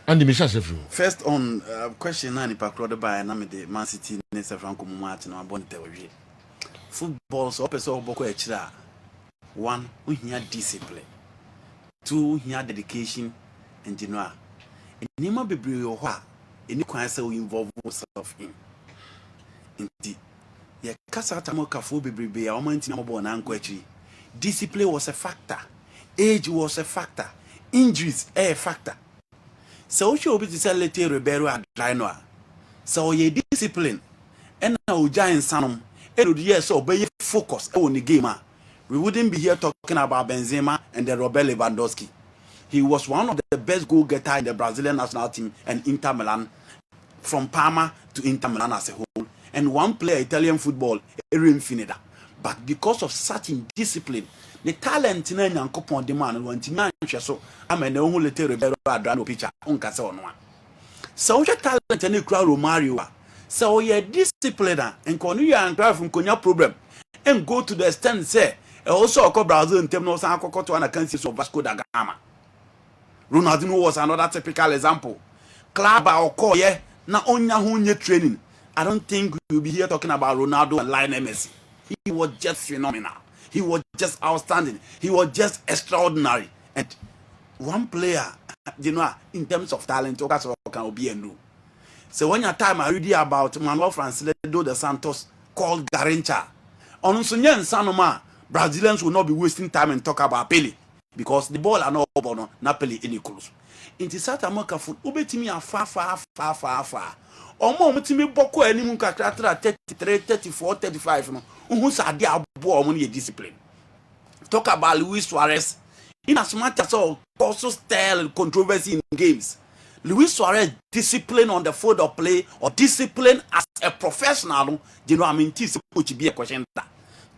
And the Mr. First on question nine, if I crowd by and I'm the Man City next Franco Martin or Bonte. Football so person boko echira. One, we hear discipline. Two, hear dedication and general. And Nima bebre yo hwa. Any kwan say we involve yourself in. Indeed. Yeah, kasa tamo kafo bebre ya omanti na mo na anko echi. Discipline was a factor. Age was a factor. Injuries a factor. So we should be to sell later rebel at Drinoa. So ye discipline. And now giant sanum. It would yes obey focus on the game. We wouldn't be here talking about Benzema and the Robert Lewandowski. He was one of the best goal getters in the Brazilian national team and Inter Milan, from Parma to Inter Milan as a whole, and one player Italian football, Erin Finida. But because of such indiscipline, the talent in any upon demand when Timan so I'm an only little Ribeiro Adrano pitcher on Casona. So your talent and you crowd Romario. So you're disciplined and Cornelia and drive from Konya problem and go to the extent say also a Brazil in Temno Sanko to an account of Vasco da Gama. Ronaldinho was another typical example. Club or call yeah, na onya hunye training. I don't think we'll be here talking about Ronaldo and Lionel Messi. He was just phenomenal. He was just outstanding. He was just extraordinary. And one player, you know, in terms of talent, can be a new. So when your time I read about Manuel Francisco de Santos called Garincha, on Sunyan Sanoma, Brazilians will not be wasting time and talk about Pele because the ball are not over, not Pele any close. In the South America foot, Ubetimi are far. Omo mutimi boko eni mu kakra 33, 34, 35 no. Unhu sa de abo omo ne discipline. Talk about Luis Suarez. In as much as also style controversy in games. Luis Suarez discipline on the field of play or discipline as a professional, you know I mean this could be a question that.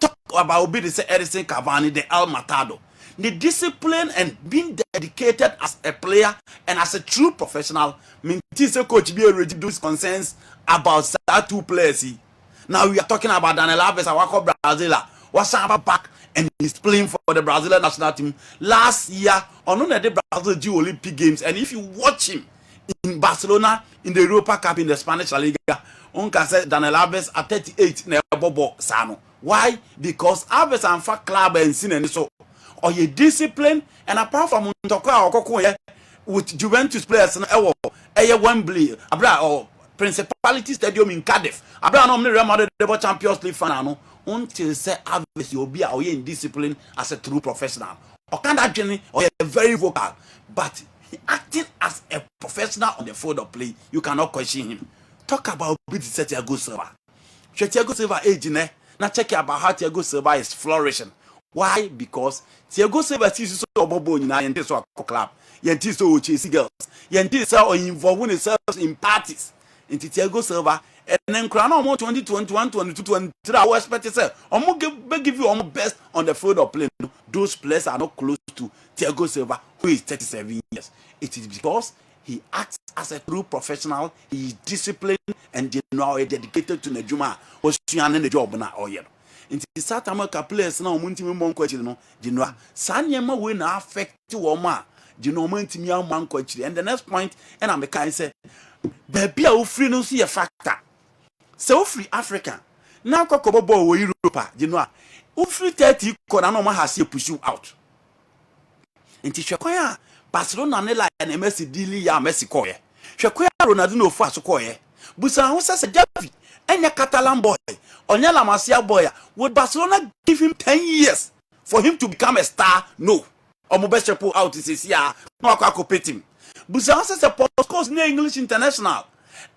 Talk about Obi say Edison Cavani, the El Matado. The discipline and being dedicated as a player and as a true professional means coach be already those concerns about that two players. Now we are talking about Daniel Alves, our Brazil, was back and he's playing for the Brazilian national team last year on the Brazil Olympic Games. And if you watch him in Barcelona in the Europa Cup in the Spanish La Liga, on can say Daniel Alves at 38 na Bobo Sano. Why? Because Alves and Fat Club and Sin and so. Or your discipline, and apart from Montoka with Juventus players and Wembley, or Principality Stadium in Cardiff, Abra normally Real Madrid Champions League fan, until say Alves you'll be in discipline as a true professional. Or can that journey or a very vocal, but acting as a professional on the field of play, you cannot question him. Talk about Thiago Silva. Thiago Silva age, now check about how Thiago Silva is flourishing. Why? Because Thiago Silva sees so bobo in a so club. Yenti so chasing girls. Yenti so involving himself in parties. Into Thiago Silva and then crown almost 2021, 22, 23. I was expecting say, give you almost best on the field of play. Those players are not close to Thiago Silva, who is 37 years. It is because he acts as a true professional. He is disciplined and dedicated to Nejuma. Was the job now or yet. In the South America players now muntimi mon kwachi no jinwa sanyema we na affect woma jino muntimi am kwachi. And the next point and I'm kind say baby a free no see a factor so free Africa now kokobo wo Europe jinwa free 30 kona no ma has push you out inti hwekoya Barcelona ne la na Messi dili ya Messi koye hwekoya Ronaldinho fu asokoye busa ho sese Javi enya Catalan boy Onya La Masia boy, would Barcelona give him 10 years for him to become a star? No. Or Mobile pull out is here. No, I compete him. Busan says a post near English international.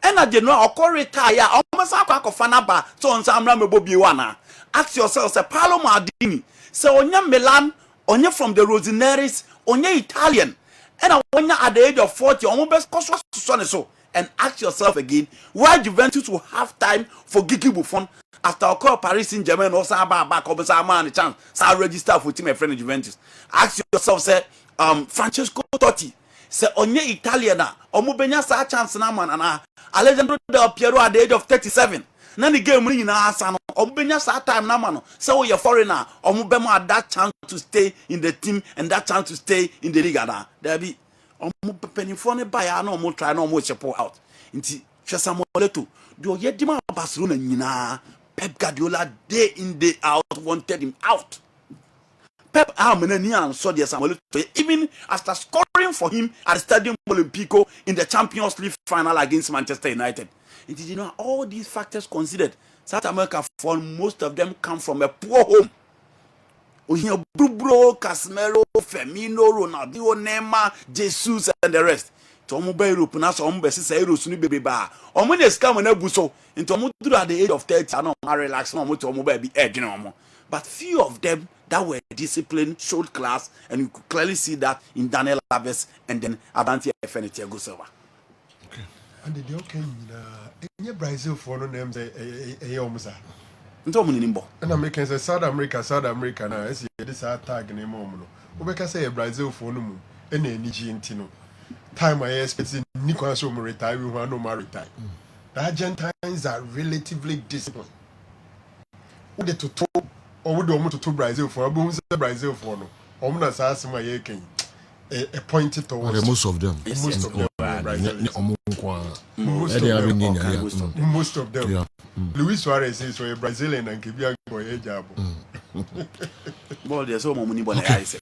And I did not occur retire. Almost a crack of Fanaba. So on some Rambo Biwana. Ask yourself, a Paolo Maldini. So Onya Milan, Onya from the Roseneries, Onya Italian. And Onya at the age of 40, almost cost so. And ask yourself again, why Juventus will have time for Gigi Buffon after a call Paris Saint-Germain or Saba back over Sama the chance, so register for team a friend in Juventus. Ask yourself, say, Francesco Totti, say onye Italiana, or Mubenya sa chance na man and Alessandro Del Piero at the age of 37. None the game ring in our son, or Mubenya sa time na man, so you're foreigner, or Mubema had that chance to stay in the team and that chance to stay in the Liga. There be omo penifo ne ba ya na omo try na omo chepo out nti Samueleto the oyedima Barcelona nyina Pep Guardiola day in day out wanted him out. Pep Armenani and saw the Samueleto even after scoring for him at the Stadium Olimpico in the Champions League final against Manchester United. It is, you know, all these factors considered, South America, for most of them come from a poor home. Bro, Casemiro, Firmino, Ronaldo, Neymar, Jesus, and the rest. Tomu be Europe na so omo be sisa Euro sunu bebe ba. Omo dey scam na buso. Into omo through at the age of 30 and omo relax na omo to omo be edge na omo. But few of them that were disciplined, showed class, and you could clearly see that in Daniel Alves and then Abante Efeneti Thiago Silva. Okay. And the okay in Brazil for no names omusa. Nto omo ni nimbo. And Americans say South America na esi this tag name omo no. Obeka say Brazil for no mu e na eniji ntino. Time I expecting Nicolas Omo retire, we want no more retire. The Argentines are relatively disciplined. Would the to or would the to Brazil for a Brazil for no? Omna says my yekin a pointed towards most of them. Most of them. Most of them. Yeah. Luis Suarez is a Brazilian and Kibia for a job. Well, there's so many money. I say.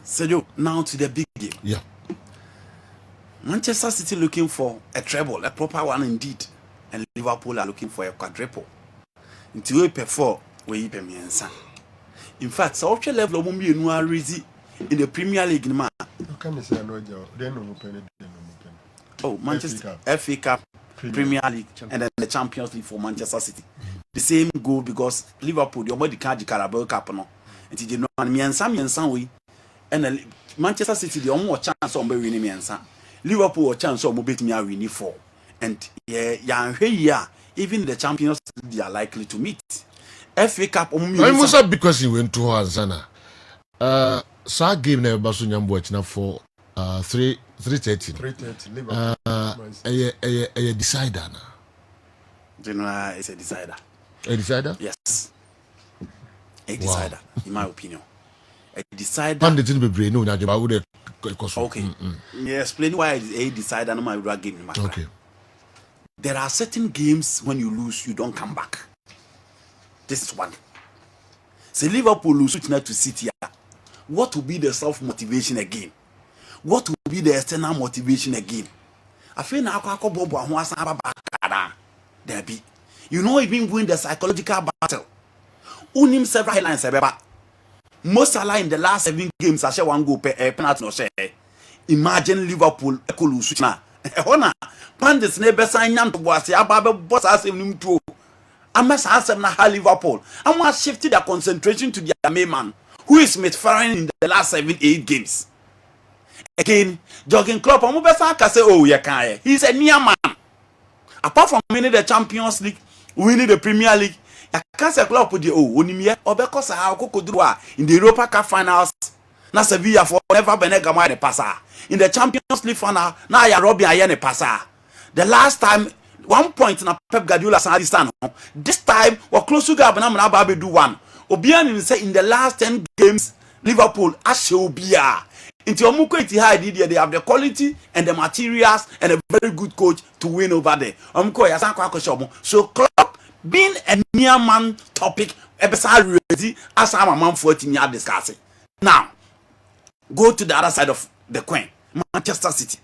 So now to the big game. Yeah. Manchester City looking for a treble, a proper one indeed, and Liverpool are looking for a quadruple. Until we pay for, we pay me and in fact, such a level of Mumbi in the Premier League. Man. Can you say no job? Then no open. Oh, Manchester FA Cup, Premier League, and then the Champions League for Manchester City. The same goal because Liverpool, your body can't Carabao Cup no. And you know, me and some way, and Manchester City the only chance on winning me and Liverpool a chance of beating me winning 4. And yeah, even the champions they are likely to meet. FA Cup I must have because he went to Hazana. So game never basu nyambo china for 3:30. 3:30 Liverpool. A decider na. General is a decider. A decider? Yes. A decider, in my opinion. A decider. And the thing be brain no na je ba wo de. Okay. Yeah, explain why a decider no my game in my okay. There are certain games when you lose, you don't come back. This is one. Say Liverpool lose to City. What will be the self-motivation again? What will be the external motivation again? I feel now there be. You know, even win the psychological battle. Unim several highlights. Most Salah in the last 7 games, I share one goal per penalty no share. Imagine Liverpool lose na. Hona Pandits never sign to boss ababe boss as him to. Amas asem na Liverpool. And want shifted their concentration to their main man, who is misfiring in the last 7-8 games. Again, Jurgen Klopp and Mubesa can say, oh, yeah, can he's a near man. Apart from winning the Champions League, winning the Premier League, I can't say Klopp with the Onimia or because I could do in the Europa Cup finals. Na Sevilla for never Benegama the passer. In the Champions League final, now ya Robbie Ayane passer. The last time, 1 point na Pep Guardiola stand. This time, we're close to Gabana Babe do 1. Obian say in the last 10 games, Liverpool Ashobia. Into Omuko Itihad, they have the quality and the materials and a very good coach to win over there. So Klopp being a near man topic, episode ready as I'm a man 14 year discussing. Now, go to the other side of the coin, Manchester City.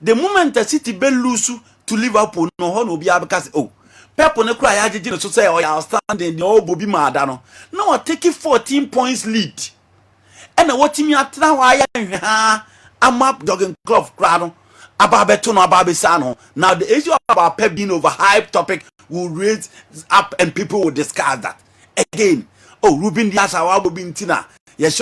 The moment the City be lose to Liverpool, no be because Pep on the cry agent to say, oh, you're standing, no Bobby Madano. Now taking 14 points lead. And what team you are now? I'm up Jurgen Klopp crowd. Ababetono Ababesano. Now the issue about Pep being overhyped topic will raise up and people will discuss that. Again, Ruben Dias, Ruben Tina, yes,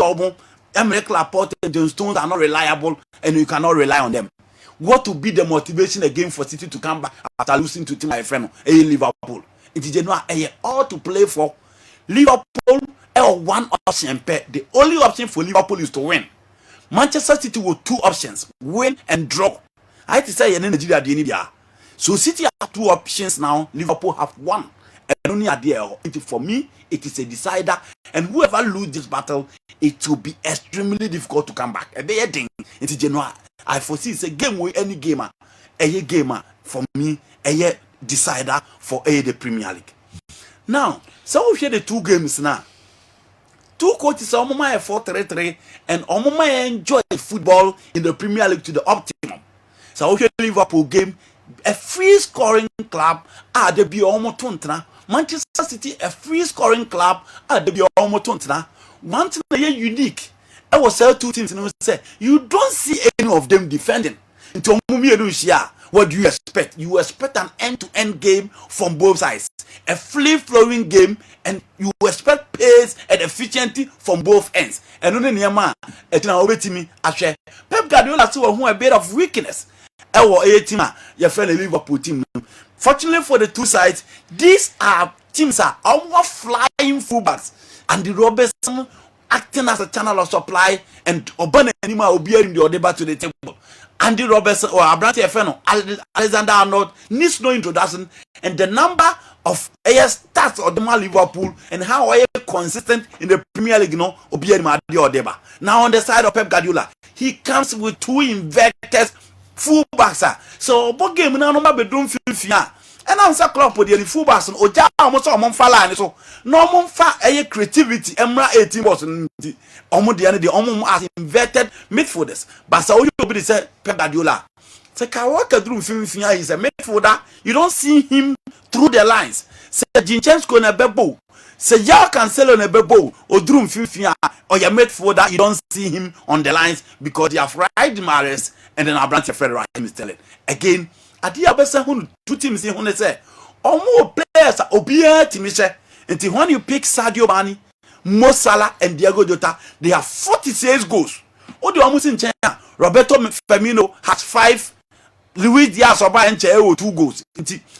Emmerich Laporte and John Stones are not reliable and you cannot rely on them. What will be the motivation again for City to come back after losing to team my friend Liverpool? It is all to play for. Liverpool one option. The only option for Liverpool is to win. Manchester City with 2 options: win and draw. I have to say, Nigeria, so City have 2 options now. Liverpool have 1, and only idea. For me, it is a decider, and whoever lose this battle, it will be extremely difficult to come back. A bad thing. It's January. I foresee it's a game with any gamer. A gamer for me, a decider for the Premier League. Now, so we share the two games now. Two coaches are 4-3-3 and enjoy football in the Premier League to the optimum. So we Liverpool game, a free scoring club at the Biomotuntna. Manchester City, a free scoring club at the Biomotuntna. One thing unique. I was say two teams and say you don't see any of them defending. Into what do you expect? You expect an end-to-end game from both sides, a free-flowing game, and you expect pace and efficiency from both ends. And only Niama, me, Pep Guardiola saw a bit of weakness. Our team, your friend, the Liverpool team. Fortunately for the two sides, these are teams are almost flying fullbacks, and the Robertson acting as a channel of supply, and Obama Anima will be in the Odeba to the table. Andy Robertson or Abrante Feno, Alexander Arnold needs no introduction, and the number of stats of the Liverpool and how are consistent in the Premier League, Now on the side of Pep Guardiola, he comes with two inverted fullbacks. So what game now no bedroom fifia. And answer club with the fullbacks and Oja almost on Monfala so no monfa creativity Emra 18 was the as inverted midfielders. But so you be say Pep Guardiola. Say Kawaka through fifia is a midfielder. You don't see him through the lines. Say Jinchenko na bebo. Say Yao Cancelo na bebo or drum fifia or your midfielder. You don't see him on the lines because you have Riyad Mahrez and then Abrante Federer is telling again. Adi abesa hunu two teams in hunu say omo players obia timishe until when you pick Sadio Mane, Mo Salah and Diego Jota, they have 46 goals. Odi almost in China. Roberto Firmino has 5. Luis Diaz Oba and 2 goals.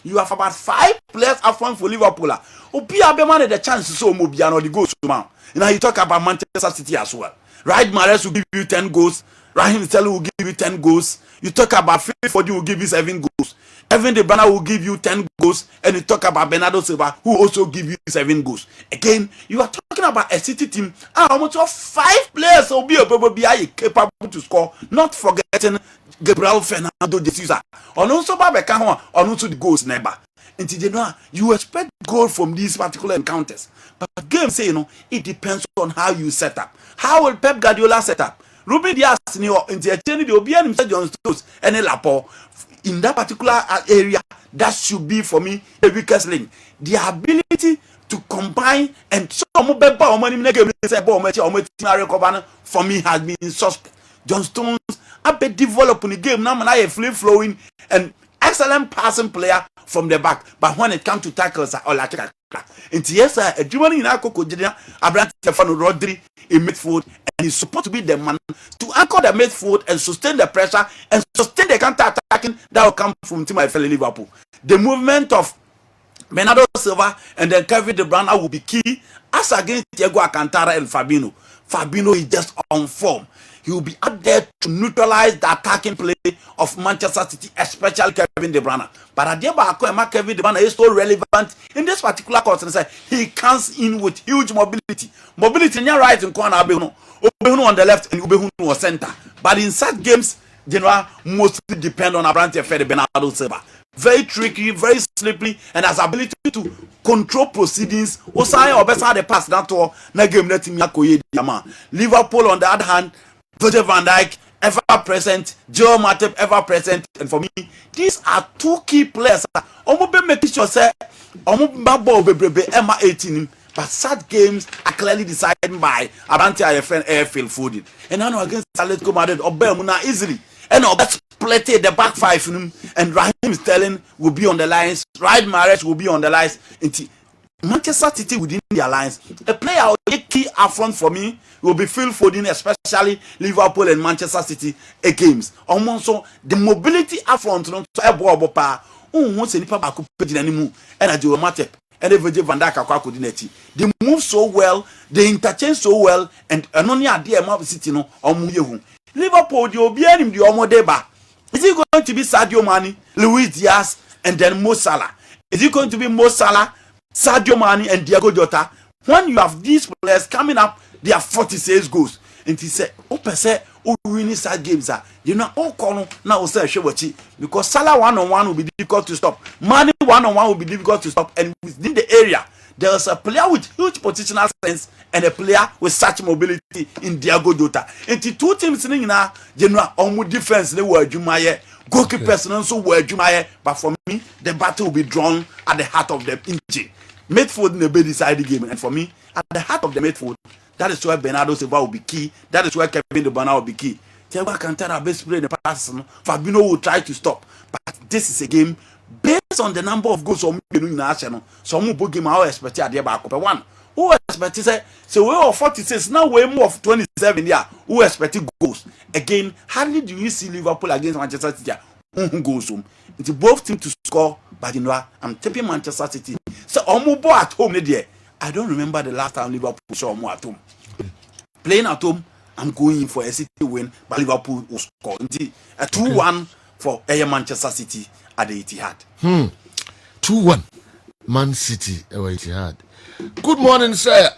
You have about 5 players up front for Liverpool. Obia be the chance so Mobia no the goals now. Now you talk about Manchester City as well. Riyad Mahrez will give you 10 goals. Raheem Sterling will give you 10 goals. You talk about Phil Foden will give you 7 goals. Kevin De Bruyne will give you 10 goals. And you talk about Bernardo Silva who also give you 7 goals. Again, you are talking about a City team. Almost 5 players will be capable to score. Not forgetting Gabriel Fernando de Sousa. On also Babeka on also the goals never. And you expect goal from these particular encounters. But game say it depends on how you set up. How will Pep Guardiola set up? Ruben Dias ni into a change the Obian John Stones and a Lapo in that particular area. That should be for me the weakest link. The ability to combine and for me has been suspect. John Stones have been developing the game now and free flowing and excellent passing player from the back. But when it comes to tackles or like and yes, a Germany in Akoko Abrante Stefano Rodri in midfield, and he's supposed to be the man to anchor the midfield and sustain the pressure and sustain the counter attacking that will come from Team IFL Liverpool. The movement of Bernardo Silva and then Kevin De Bruyne will be key as against Thiago Alcantara and Fabinho. Fabinho is just on form. He will be out there to neutralize the attacking play of Manchester City, especially Kevin De Bruyne. But at Kevin De Bruyne is so relevant in this particular course. He comes in with huge mobility. Mobility in your right and corner, Ubehunu on the left and Ubehunu on center. But in such games, mostly depend on Abrante Fede Bernardo Silva. Very tricky, very slippery, and has ability to control proceedings. Osai or better the pass that to na game let him Liverpool on the other hand, Virgil van Dijk ever present, Joe Matip ever present, and for me, these are 2 key players. Omo make sure say omo babo bebrebe Emma 18, but such games are clearly decided by Abrante IFN Airfield Foden. And now against Atletico Madrid, Obemuna easily. And that's split the back 5 and Raheem Sterling will be on the lines. Riyad Mahrez will be on the lines. Manchester City within their lines. A player key up front for me will be Phil Foden, especially Liverpool and Manchester City games. Also, the mobility up front and they move so well, they interchange so well, and only idea of City Liverpool, the Obianim, the Omodeba. Is it going to be Sadio Mane, Luis Diaz, and then Mo Salah? Is it going to be Mo Salah, Sadio Mane and Diego Jota. When you have these players coming up, they have 46 goals. And he said, "Open say, winning sad games are you know all corner now say Shewachi because Salah 1-on-1 will be difficult to stop. Mane 1-on-1 will be difficult to stop, and within the area there is a player with huge positional sense and a player with such mobility in Diego Jota. And the two teams in now, general almost defense they were Jumaye, goalkeepers also were Jumaye. But for me, the battle will be drawn at the heart of the engine. Midfield in the bed decide the game, and for me, at the heart of the midfield, that is where Bernardo Silva will be key. That is where Kevin De Bruyne will be key. Thiago Alcantara best player in the past. Fabinho will try to stop, but this is a game based on the number of goals some in national. Some will game our expect at the back of one. Who expect say so we are 46 now we more of 27 yeah. Who expect goals again? Hardly do you see Liverpool against Manchester City? Goals it's both teams to score, but you know I'm tapping Manchester City. So Omubo at home there. I don't remember the last time Liverpool saw Omo at home. Playing at home, I'm going for a City win, but Liverpool will score. A 2-1 for Manchester City at the Etihad. 2-1 Man City at Etihad. Good morning, sir.